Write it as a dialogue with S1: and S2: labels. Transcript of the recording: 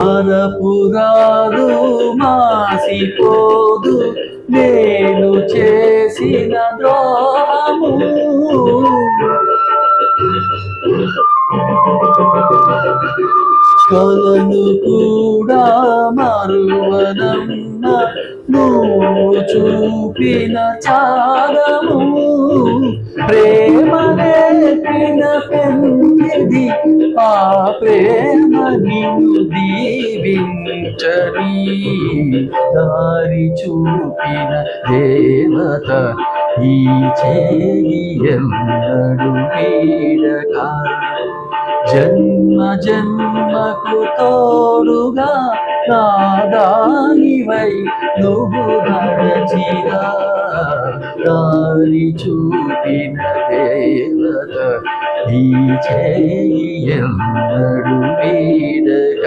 S1: మరపురాదు మాసిపోదు నేను చేసిన ద్రోహము. కలను కూడా మరువనమ్మ నువ్వు చూపిన త్యాగము. ప్రేమ నేర్పిన పెన్నిది ఆ ప్రేమ నిన్ను దీవించని. దారి చూపిన దేవత ఈ చేయి ఎన్నడు వీడక. జన్మ జన్మకు తోడుగా నా దానివై నువ్వు నడచిరా. దారి చూపిన దేవత ఈ చేయి ఎన్నడు వీడక.